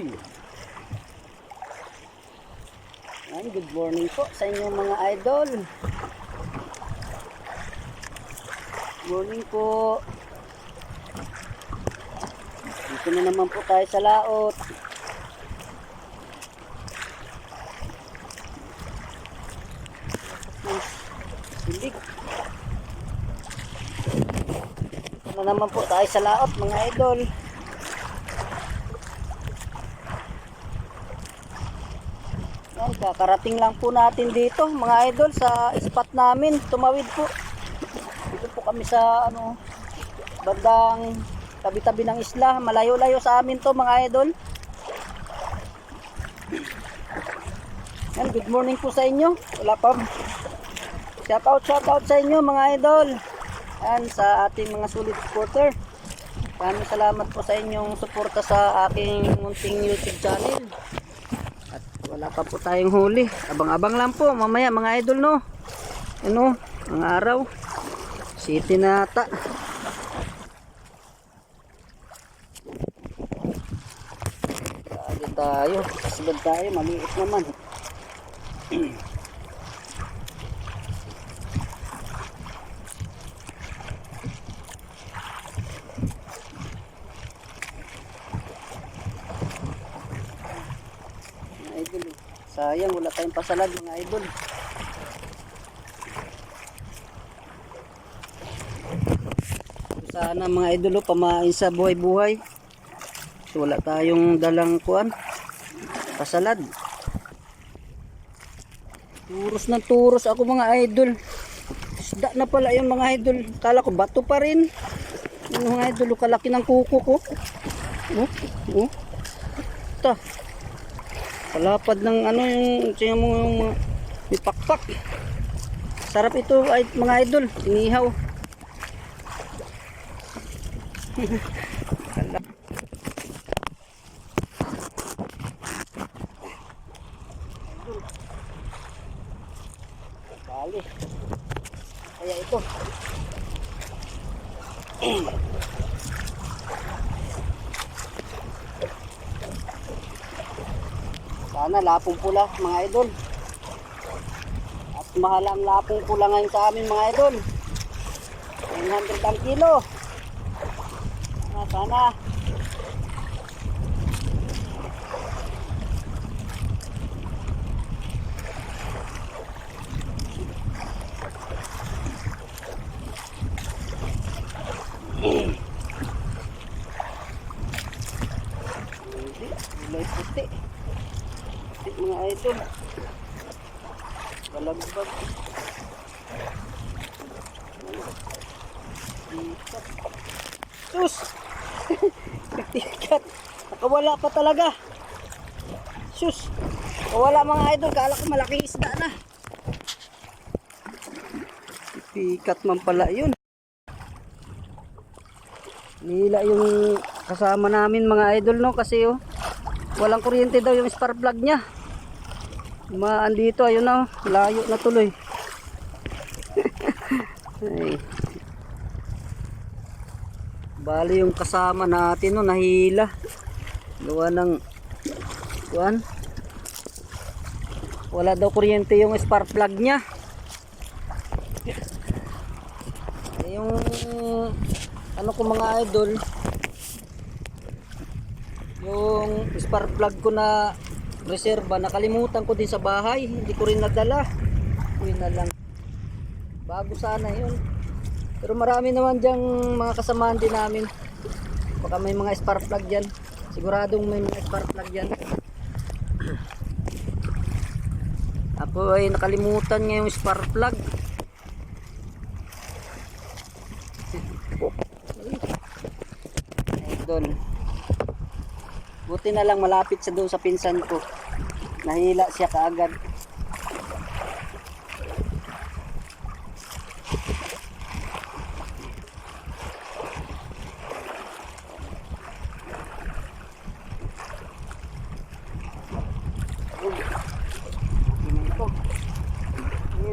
Idol. Yan, good morning po sa inyong mga idol. Morning po. Dito na naman po tayo sa laot. Silig. Dito na naman po tayo sa laot mga idol. Yan, kakarating lang po natin dito mga idol sa spot namin. Tumawid po. Dito po kami sa bandang tabi-tabi ng isla. Malayo-layo sa amin to mga idol. Yan, good morning po sa inyo. Wala pa. Shoutout sa inyo mga idol. Yan, sa ating mga solid supporter. Maraming salamat po sa inyong suporta sa aking munting YouTube channel. At wala pa po tayong huli. Abang-abang lang po mamaya mga idol, no. Ang araw. City na ata. Lagi tayo. Kasunod tayo. Maliit naman. Idol, sayang wala tayong pasalad mga idol. Sana mga idol pamain sa buhay-buhay. So, wala tayong dalang kuan pasalad. Turos ng turos ako mga idol. Isda na pala yung mga idol. Kala ko bato pa rin. Yung mga idol, kalaki ng kuko ko. Ta. Palapad ng yung may pakpak. Sarap ito mga idol, inihaw. Bali. Kaya ito. Sana lapong pula mga idol. At mahal ang lapong pula ngayon sa amin mga idol. 100 ang kilo. Sana. Kulay puti. Mga idol, balagbag. Sus. Tikat. Nakawala pa talaga. Sus. Nakawala mga idol, kala ko malaking isda na. Tikat man pala yun. Nila yung kasama namin mga idol, no, kasi walang kuryente daw yung spark plug niya. Andito ayun na, layo na tuloy. Ay. Bali yung kasama natin nahila. Gawa ng kuan. Wala daw kuryente yung spark plug niya. Yung ko mga idol, yung spark plug ko na reserva, nakalimutan ko din sa bahay, hindi ko rin nadala. Yun na lang, bago sana yun, pero marami naman dyang mga kasamaan din namin, baka may mga spark plug dyan, siguradong may mga spark plug dyan. Ako ay nakalimutan nga yung spark plug. Doon. Buti na lang malapit siya doon sa pinsan ko. Nahila siya kaagad.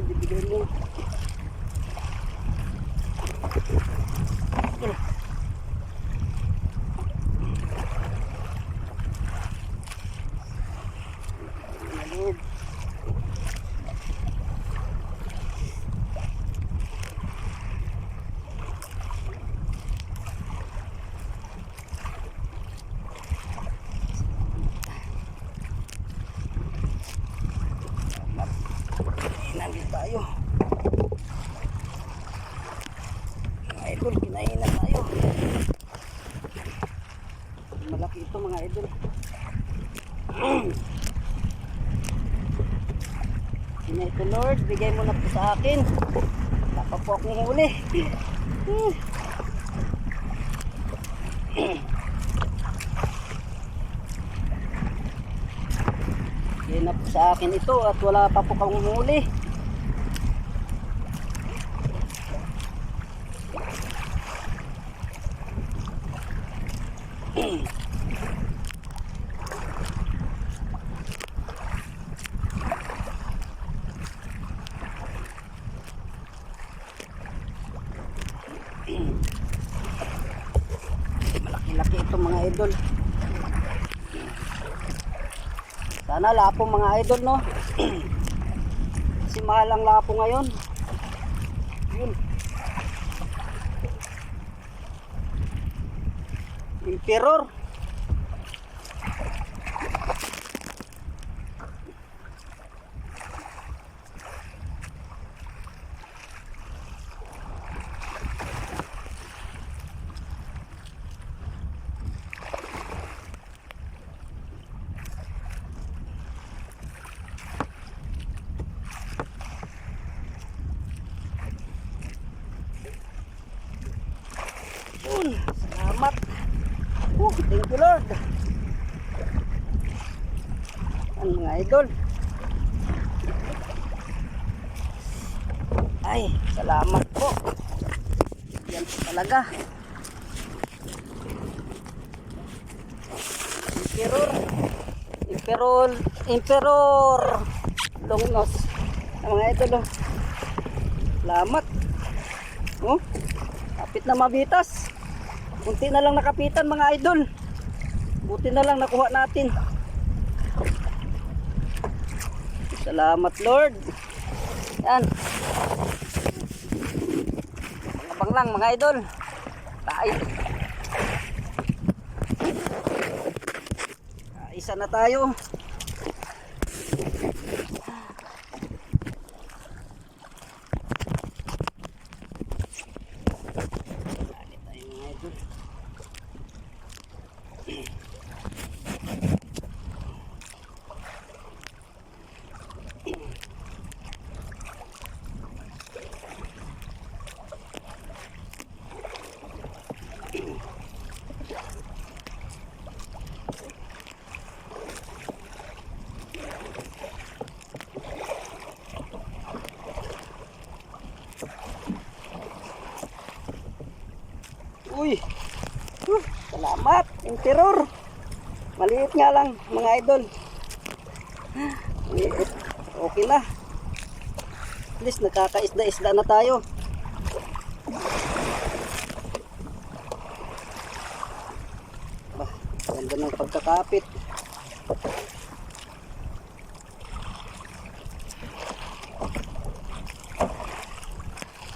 Bibigyan mo. tayo. Mga idol, kinain na tayo. Malaki ito mga idol. Sina ito Lord, bigay mo na po sa akin. Napapok ni huli. Bigay na po sa akin ito at wala pa po kang huli. Malaki-laki ito mga idol. Sana lapo mga idol, no? Kasi mahal ang lapo ngayon. Yun. Emperor. Salamat. Thank you Lord. Ang mga idol. Ay, salamat po. Yan po talaga. Emperor. Long nose. Ang mga idol. Oh. Salamat. Oh, kapit na mabitas. Kunti na lang nakapitan mga idol. Buti na lang nakuha natin. Salamat Lord. Yan. Abang lang mga idol. Tayo. Isa na tayo. Uy, salamat, Emperor. Maliit nga lang mga idol. Maliit. Okay na. At least nakakaisda-isda na tayo. Bah, ganda ng pagkakapit.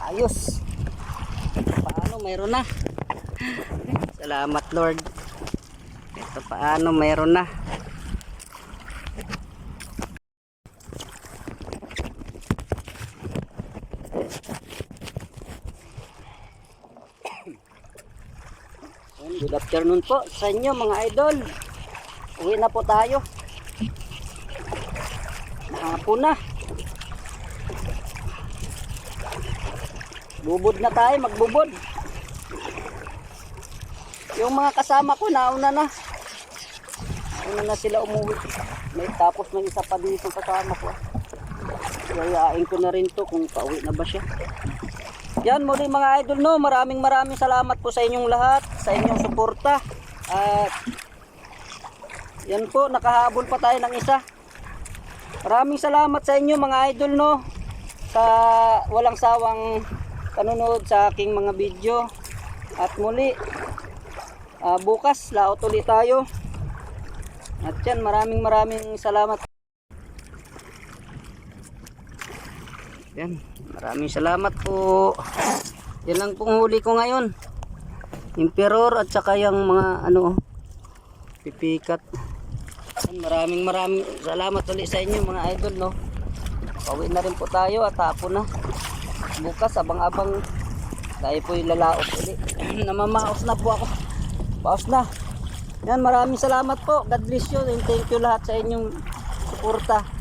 Ayos. Paano mayroon na? Salamat Lord. Ito paano mayroon na. Good afternoon po sa inyo mga idol. Uwi na po tayo. Hapon na. Bubod na tayo, magbubod. Yung mga kasama ko nauna na. Nauna na sila umuwi. Tapos may isa pa dito kasama ko. Yayain ko na rin to kung pauwi na ba siya. Yan muli mga idol, no, maraming salamat po sa inyong lahat, sa inyong suporta. At yan po, nakahabol pa tayo ng isa. Maraming salamat sa inyo mga idol, no, sa walang sawang panonood sa aking mga video. At muli, bukas laot ulit tayo. At yan, maraming salamat. Yan, maraming salamat po. Yan lang pong huli ko ngayon. Emperor at saka yung mga pipikat. Yan, maraming salamat ulit sa inyo mga idol, no. Pauwi na rin po tayo at hapon na. Bukas abang-abang tayo po yung lalaot ulit. Namamaos na po ako. Paos na. Yan, maraming salamat po. God bless you and thank you lahat sa inyong suporta.